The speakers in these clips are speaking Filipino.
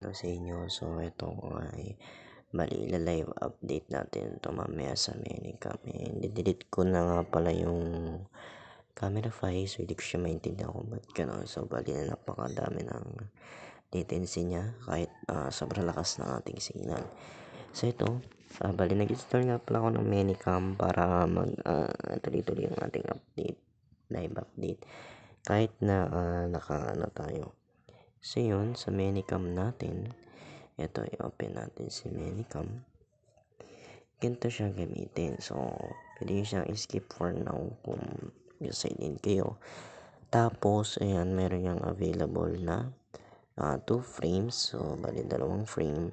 Sa inyo. So, ito ay bali live update natin ito mamaya sa Menicam. Delete ko na nga pala yung camera files. So, hindi ko siya maintindihan kung ba't gano'n. So, bali na napakadami ng latency niya kahit sobrang lakas ng ating signal. So, ito. Bali nag-install nga pala ako ng Menicam para tuloy-tuloy yung ating update. Live update. Kahit na tayo. So, yun. Sa Menicam natin. Ito, i-open natin si Menicam. Ganito siya gamitin. So, pwede nyo siyang skip for now kung sign in kayo. Tapos, ayan, meron yung available na 2 frames. So, bali 2 frame.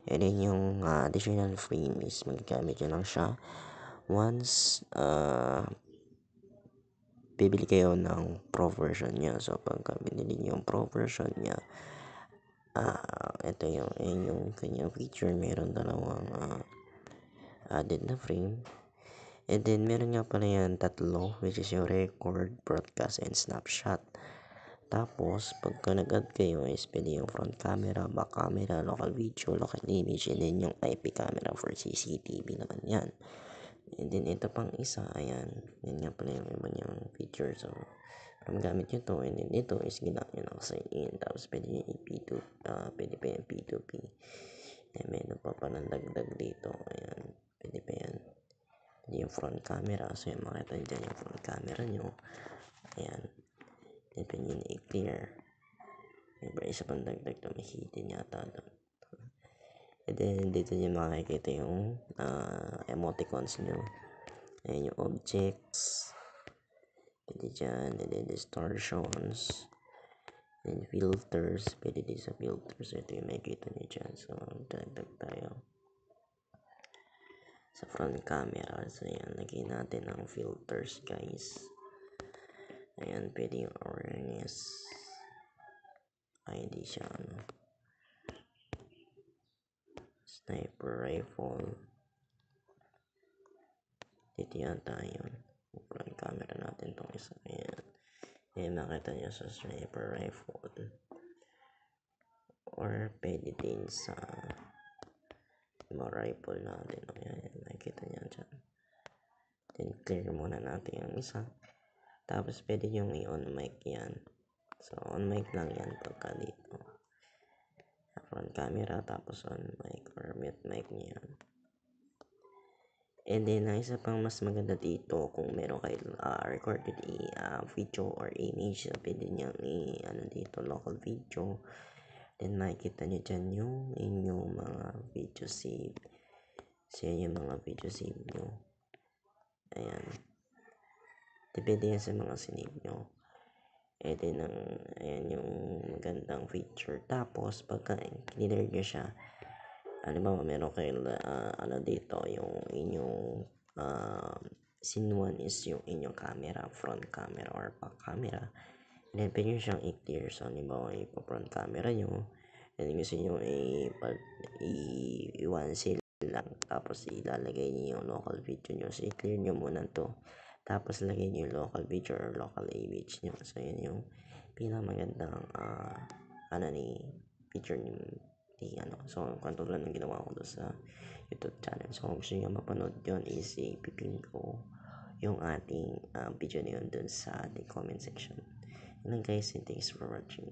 And then, yung additional frame is magagamit nyo lang siya once bibili kayo ng Pro version niya. So, pagka binili nyo yung Pro version niya, ito yung kanyang feature. Meron dalawang added na frame. And then, meron nga pala yan tatlo, which is yung record, broadcast, and snapshot. Tapos, pagka nag-add kayo, is pwede yung front camera, back camera, local video, local image, and then yung IP camera for CCTV naman yan. And then, ito pang isa, ayan. Yan nga pala yung iba niyang feature. So, gamit nyo to, and then ito is ginamit nyo na sign in. Tapos, pwede nyo yung P2, pwede pa yung P2P. And meron pa palang dagdag dito. Ayan, pwede pa yan. Yung front camera. So, yung makita nyo dyan yung front camera nyo. Ayan. Then, pwede nyo na i-clear. May isa pang dagdag to. May hidden yata doon. And then, dito nyo makikita yung emoticons nyo. Ayan yung objects. Pwede dyan. And then, distortions. And filters. Pwede din sa filters. Ito yung makikita nyo dyan. So, dagdag tayo sa front camera. So, ayan. Lagyan natin ang filters, guys. Ayan. Pwede yung awareness. Hindi siya, sniper rifle. Dito yata yun. Front camera natin itong isa. Ayan. Ayan, makita nyo sa sniper rifle. Or, pwede din sa mga rifle natin. Ayan, makikita nyo dyan. Then, clear muna natin yung isa. Tapos, pwede yung i-on mic yan. So, on mic lang yan pagka dito. Front camera, tapos on mic or mute mic niya yan. And then, isa pang mas maganda dito, kung meron kayo recorded video or image, pwede nyo dito, local video. Then, makikita nyo dyan yung inyong mga video save. So, yan yung mga video save nyo. Ayan. Depende yan sa mga sinave nyo. And then, ayan yung magandang feature. Tapos, pagka clear nyo siya, ba, meron kayo dito, yung inyong scene 1 is yung inyong camera, front camera or back camera. And then, pwede nyo siyang i-clear. So, ba, ipa-front camera nyo. And then, gusto nyo i-one seal lang. Tapos, ilalagay nyo yung local video nyo. So, i-clear nyo muna to. Tapos, lagay nyo yung local video or local image nyo. So, yun yung pinakamagandang feature ni So, katulad ng ginawa ko doon sa YouTube channel. So, kung gusto nyo mapanood yun is ipipin ko yung ating video na yun doon sa the comment section. Yun lang guys, and thanks for watching.